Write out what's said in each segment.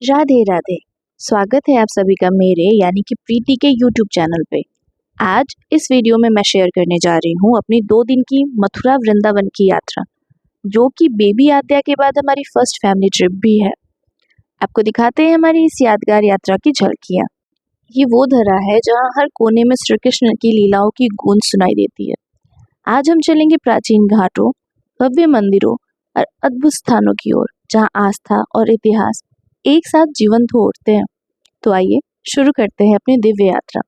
राधे राधे। स्वागत है आप सभी का मेरे यानी कि प्रीति के यूट्यूब चैनल पे। आज इस वीडियो में मैं शेयर करने जा रही हूँ अपनी 2 दिन की मथुरा वृंदावन की यात्रा, जो कि बेबी आद्या के बाद हमारी फर्स्ट फैमिली ट्रिप भी है। आपको दिखाते हैं हमारी इस यादगार यात्रा की झलकियाँ। ये वो धरा है जहाँ हर कोने में श्री कृष्ण की लीलाओं की गूंज सुनाई देती है। आज हम चलेंगे प्राचीन घाटों, भव्य मंदिरों और अद्भुत स्थानों की ओर, जहाँ आस्था और इतिहास एक साथ जीवंत हो उठते हैं। तो आइए शुरू करते हैं अपनी दिव्य यात्रा।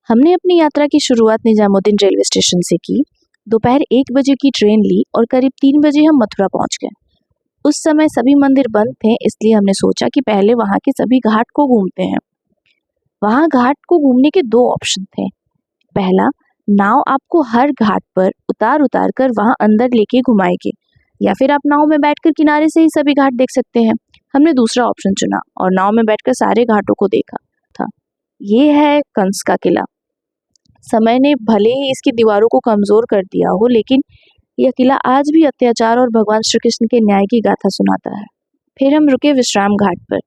हमने अपनी यात्रा की शुरुआत निजामुद्दीन रेलवे स्टेशन से की। दोपहर 1 बजे की ट्रेन ली और करीब 3 बजे हम मथुरा पहुंच गए। उस समय सभी मंदिर बंद थे, इसलिए हमने सोचा कि पहले वहां के सभी घाट को घूमते हैं। वहां घाट को घूमने के 2 ऑप्शन थे। पहला, नाव आपको हर घाट पर उतार उतार कर वहां अंदर लेके घुमाएगी, या फिर आप नाव में बैठकर किनारे से ही सभी घाट देख सकते हैं। हमने दूसरा ऑप्शन चुना और नाव में बैठकर सारे घाटों को देखा था। ये है कंस का किला। समय ने भले ही इसकी दीवारों को कमजोर कर दिया हो, लेकिन यह किला आज भी अत्याचार और भगवान श्री कृष्ण के न्याय की गाथा सुनाता है। फिर हम रुके विश्राम घाट पर।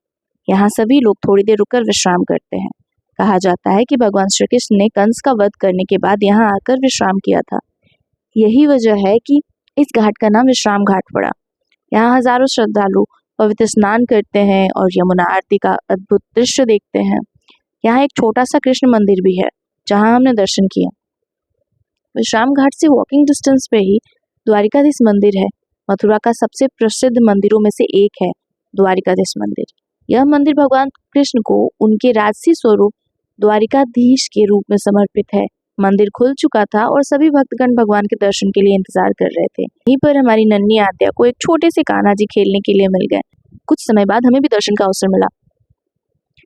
यहाँ सभी लोग थोड़ी देर रुककर विश्राम करते हैं। कहा जाता है कि भगवान श्री कृष्ण ने कंस का वध करने के बाद यहाँ आकर विश्राम किया था। यही वजह है कि इस घाट का नाम विश्राम घाट पड़ा। यहाँ हजारों श्रद्धालु पवित्र स्नान करते हैं और यमुना आरती का अद्भुत दृश्य देखते हैं। यहाँ एक छोटा सा कृष्ण मंदिर भी है, जहाँ हमने दर्शन किया। विश्राम घाट से वॉकिंग डिस्टेंस पे ही द्वारिकाधीश मंदिर है। मथुरा का सबसे प्रसिद्ध मंदिरों में से एक है द्वारिकाधीश मंदिर। यह मंदिर भगवान कृष्ण को उनके राजसी स्वरूप द्वारिकाधीश के रूप में समर्पित है। मंदिर खुल चुका था और सभी भक्तगण भगवान के दर्शन के लिए इंतजार कर रहे थे। यहीं पर हमारी नन्ही आद्या को एक छोटे से कान्हा जी खेलने के लिए मिल गए। कुछ समय बाद हमें भी दर्शन का अवसर मिला।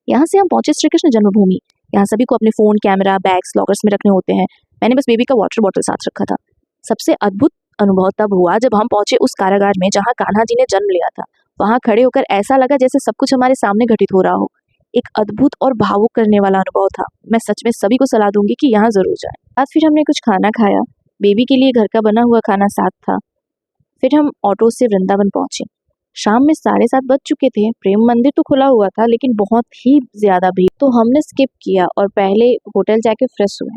यहाँ से हम पहुंचे श्री कृष्ण जन्मभूमि। यहाँ सभी को अपने फोन, कैमरा, बैग्स लॉकर्स में रखने होते हैं। मैंने बस बेबी का वाटर बॉटल साथ रखा था। सबसे अद्भुत अनुभव तब हुआ जब हम पहुंचे उस कारागार में जहाँ कान्हा जी ने जन्म लिया था। वहां खड़े होकर ऐसा लगा जैसे सब कुछ हमारे सामने घटित हो रहा हो। एक अद्भुत और भावुक करने वाला अनुभव था। मैं सच में सभी को सलाह दूंगी कि यहाँ जरूर जाएं। बाद फिर हमने कुछ खाना खाया। बेबी के लिए घर का बना हुआ खाना साथ था। फिर हम ऑटो से वृंदावन पहुंचे। शाम में 7:30 बज चुके थे। प्रेम मंदिर तो खुला हुआ था, लेकिन बहुत ही ज्यादा भीड़, तो हमने स्किप किया और पहले होटल जाके फ्रेश हुए।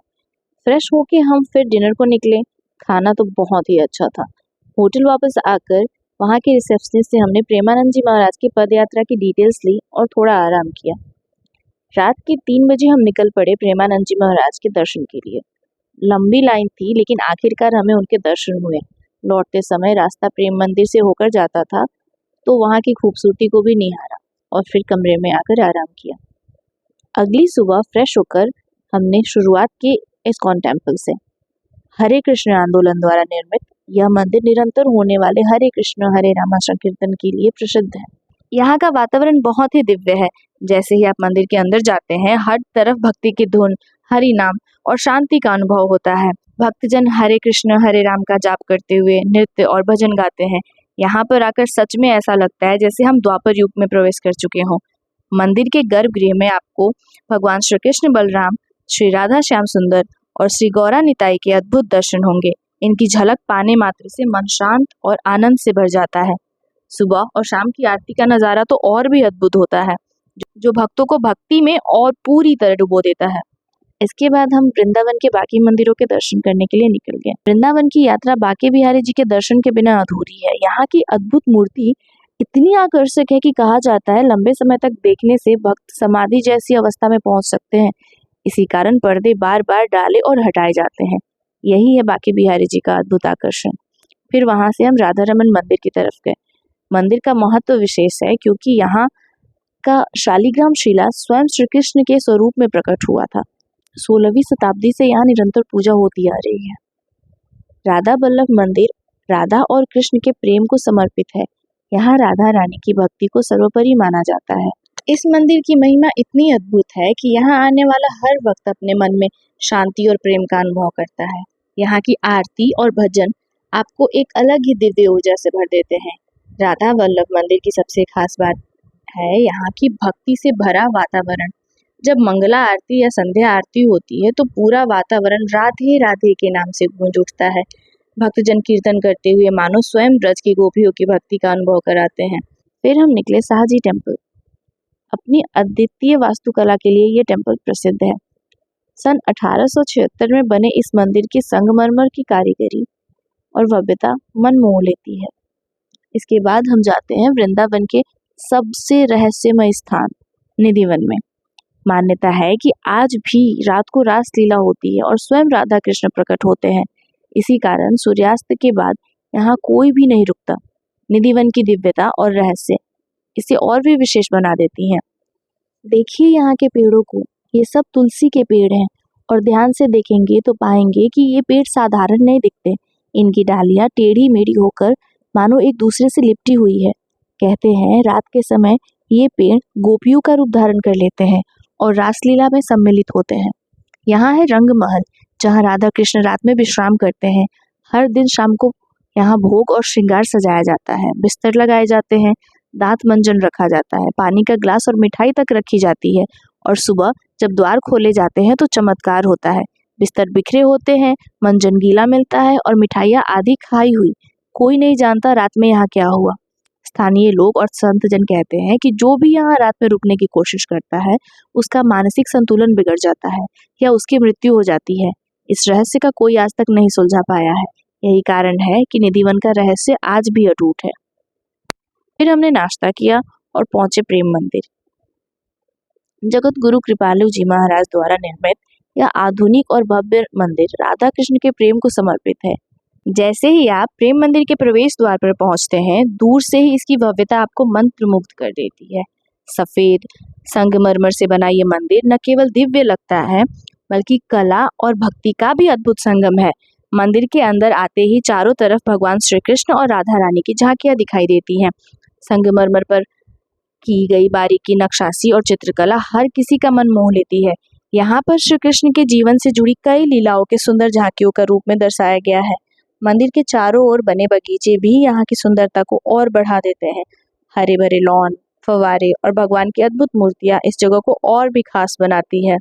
फ्रेश होके हम फिर डिनर को निकले। खाना तो बहुत ही अच्छा था। होटल वापस आकर वहाँ के रिसेप्शनिस्ट से हमने प्रेमानंद जी महाराज की पद यात्रा की डिटेल्स ली और थोड़ा आराम किया। रात के 3 बजे हम निकल पड़े प्रेमानंद जी महाराज के दर्शन के लिए। लंबी लाइन थी, लेकिन आखिरकार हमें उनके दर्शन हुए। लौटते समय रास्ता प्रेम मंदिर से होकर जाता था, तो वहाँ की खूबसूरती को भी निहारा और फिर कमरे में आकर आराम किया। अगली सुबह फ्रेश होकर हमने शुरुआत की इस्कॉन टेम्पल से। हरे कृष्ण आंदोलन द्वारा निर्मित यह मंदिर निरंतर होने वाले हरे कृष्ण हरे रामा संकीर्तन के लिए प्रसिद्ध है। यहाँ का वातावरण बहुत ही दिव्य है। जैसे ही आप मंदिर के अंदर जाते हैं, हर तरफ भक्ति की धुन, हरि नाम और शांति का अनुभव होता है। भक्तजन हरे कृष्ण हरे राम का जाप करते हुए नृत्य और भजन गाते हैं। यहाँ पर आकर सच में ऐसा लगता है जैसे हम द्वापर युग में प्रवेश कर चुके हों। मंदिर के गर्भगृह में आपको भगवान श्री कृष्ण बलराम, श्री राधा श्याम सुंदर और श्री गौरा निताई के अद्भुत दर्शन होंगे। इनकी झलक पाने मात्र से मन शांत और आनंद से भर जाता है। सुबह और शाम की आरती का नजारा तो और भी अद्भुत होता है, जो भक्तों को भक्ति में और पूरी तरह डुबो देता है। इसके बाद हम वृंदावन के बाकी मंदिरों के दर्शन करने के लिए निकल गए। वृंदावन की यात्रा बांके बिहारी जी के दर्शन के बिना अधूरी है। यहाँ की अद्भुत मूर्ति इतनी आकर्षक है कि कहा जाता है लंबे समय तक देखने से भक्त समाधि जैसी अवस्था में पहुंच सकते हैं। इसी कारण पर्दे बार बार डाले और हटाए जाते हैं। यही है बांके बिहारी जी का अद्भुत आकर्षण। फिर वहां से हम राधा रमन मंदिर की तरफ गए। मंदिर का महत्व विशेष है क्योंकि यहाँ का शालिग्राम शिला स्वयं श्री कृष्ण के स्वरूप में प्रकट हुआ था। 16वीं शताब्दी से यहाँ निरंतर पूजा होती आ रही है। राधा बल्लभ मंदिर राधा और कृष्ण के प्रेम को समर्पित है। यहाँ राधा रानी की भक्ति को सर्वोपरि माना जाता है। इस मंदिर की महिमा इतनी अद्भुत है कि यहाँ आने वाला हर वक्त अपने मन में शांति और प्रेम का अनुभव करता है। यहाँ की आरती और भजन आपको एक अलग ही दिव्य ऊर्जा से भर देते हैं। राधा वल्लभ मंदिर की सबसे खास बात है यहाँ की भक्ति से भरा वातावरण। जब मंगला आरती या संध्या आरती होती है तो पूरा वातावरण राधे राधे के नाम से गूंज उठता है। भक्तजन कीर्तन करते हुए मानो स्वयं ब्रज की गोपियों की भक्ति का अनुभव कराते हैं। फिर हम निकले शाहजी टेम्पल। अपनी अद्वितीय वास्तुकला के लिए ये टेम्पल प्रसिद्ध है। सन 1876 में बने इस मंदिर की संगमरमर की कारीगरी और भव्यता मन मोह लेती है। इसके बाद हम जाते हैं वृंदावन के सबसे रहस्यमय स्थान निधिवन में। मान्यता है कि आज भी रात को रासलीला होती है और स्वयं राधा कृष्ण प्रकट होते हैं। इसी कारण सूर्यास्त के बाद यहाँ कोई भी नहीं रुकता। निधिवन की दिव्यता और रहस्य इसे और भी विशेष बना देती हैं। देखिए यहाँ के पेड़ों को, ये सब तुलसी के पेड़ हैं और ध्यान से देखेंगे तो पाएंगे कि ये पेड़ साधारण नहीं दिखते। इनकी डालियां टेढ़ी मेढ़ी होकर मानो एक दूसरे से लिपटी हुई है। कहते हैं रात के समय ये पेड़ गोपियों का रूप धारण कर लेते हैं और रासलीला में सम्मिलित होते हैं। यहाँ है रंग महल, जहाँ राधा कृष्ण रात में विश्राम करते हैं। हर दिन शाम को यहाँ भोग और श्रृंगार सजाया जाता है, बिस्तर लगाए जाते हैं, दांत मंजन रखा जाता है, पानी का ग्लास और मिठाई तक रखी जाती है। और सुबह जब द्वार खोले जाते हैं तो चमत्कार होता है। बिस्तर बिखरे होते हैं, मंजन गीला मिलता है और मिठाइयाँ आधी खाई हुई। कोई नहीं जानता रात में यहाँ क्या हुआ। स्थानीय लोग और संत जन कहते हैं कि जो भी यहाँ रात में रुकने की कोशिश करता है उसका मानसिक संतुलन बिगड़ जाता है या उसकी मृत्यु हो जाती है। इस रहस्य का कोई आज तक नहीं सुलझा पाया है। यही कारण है कि निधिवन का रहस्य आज भी अटूट है। फिर हमने नाश्ता किया और पहुंचे प्रेम मंदिर। जगत गुरु कृपालु जी महाराज द्वारा निर्मित यह आधुनिक और भव्य मंदिर राधा कृष्ण के प्रेम को समर्पित है। जैसे ही आप प्रेम मंदिर के प्रवेश द्वार पर पहुंचते हैं, दूर से ही इसकी भव्यता आपको मंत्रमुग्ध कर देती है। सफेद संगमरमर से बना ये मंदिर न केवल दिव्य लगता है बल्कि कला और भक्ति का भी अद्भुत संगम है। मंदिर के अंदर आते ही चारों तरफ भगवान श्री कृष्ण और राधा रानी की झांकियां दिखाई देती हैं। संगमरमर पर की गई बारीकी नक्काशी और चित्रकला हर किसी का मन मोह लेती है। यहाँ पर श्री कृष्ण के जीवन से जुड़ी कई लीलाओं के सुंदर झांकियों का रूप में दर्शाया गया है। मंदिर के चारों ओर बने बगीचे भी यहाँ की सुंदरता को और बढ़ा देते हैं। हरे भरे लॉन, फव्वारे और भगवान की अद्भुत मूर्तियां इस जगह को और भी खास बनाती है।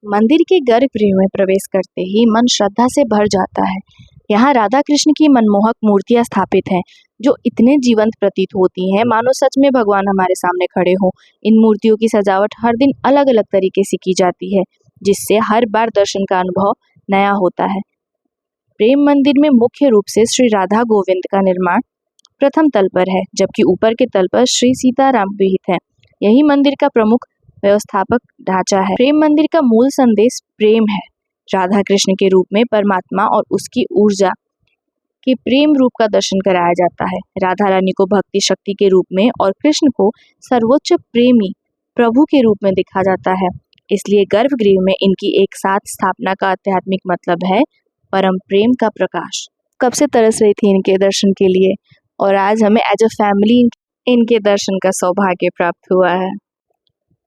मंदिर के गर्भगृह में प्रवेश करते ही मन श्रद्धा से भर जाता है। यहाँ राधा कृष्ण की मनमोहक मूर्तियां स्थापित हैं जो इतने जीवंत प्रतीत होती हैं मानो सच में भगवान हमारे सामने खड़े हों। इन मूर्तियों की सजावट हर दिन अलग अलग तरीके से की जाती है जिससे हर बार दर्शन का अनुभव नया होता है। प्रेम मंदिर में मुख्य रूप से श्री राधा गोविंद का निर्माण प्रथम तल पर है, जबकि ऊपर के तल पर श्री सीताराम विहित है। यही मंदिर का प्रमुख व्यवस्थापक ढांचा है। प्रेम मंदिर का मूल संदेश प्रेम है। राधा कृष्ण के रूप में परमात्मा और उसकी ऊर्जा के प्रेम रूप का दर्शन कराया जाता है। राधा रानी को भक्ति शक्ति के रूप में और कृष्ण को सर्वोच्च प्रेमी प्रभु के रूप में देखा जाता है। इसलिए गर्भगृह में इनकी एक साथ स्थापना का आध्यात्मिक मतलब है परम प्रेम का प्रकाश। कब से तरस रही थी इनके दर्शन के लिए और आज हमें एज अ फैमिली इनके दर्शन का सौभाग्य प्राप्त हुआ है।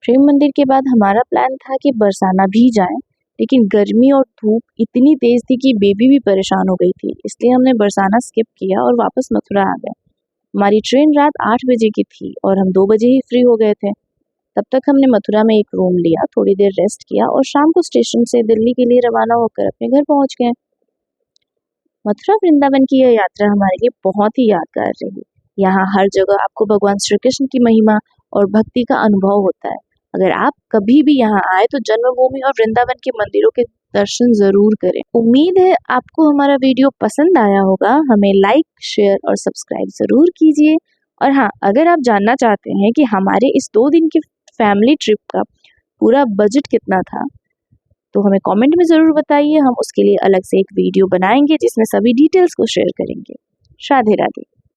प्रेम मंदिर के बाद हमारा प्लान था कि बरसाना भी जाएं, लेकिन गर्मी और धूप इतनी तेज थी कि बेबी भी परेशान हो गई थी, इसलिए हमने बरसाना स्किप किया और वापस मथुरा आ गए। हमारी ट्रेन रात 8 बजे की थी और हम 2 बजे ही फ्री हो गए थे। तब तक हमने मथुरा में एक रूम लिया, थोड़ी देर रेस्ट किया और शाम को स्टेशन से दिल्ली के लिए रवाना होकर अपने घर पहुंच गए। मथुरा वृंदावन की यह यात्रा हमारे लिए बहुत ही यादगार रही। यहाँ हर जगह आपको भगवान श्री कृष्ण की महिमा और भक्ति का अनुभव होता है। अगर आप कभी भी यहाँ आए तो जन्मभूमि और वृंदावन के मंदिरों के दर्शन जरूर करें। उम्मीद है आपको हमारा वीडियो पसंद आया होगा। हमें लाइक, शेयर और सब्सक्राइब जरूर कीजिए। और हाँ, अगर आप जानना चाहते हैं कि हमारे इस 2 दिन की फैमिली ट्रिप का पूरा बजट कितना था तो हमें कमेंट में ज़रूर बताइए। हम उसके लिए अलग से एक वीडियो बनाएंगे जिसमें सभी डिटेल्स को शेयर करेंगे। राधे राधे।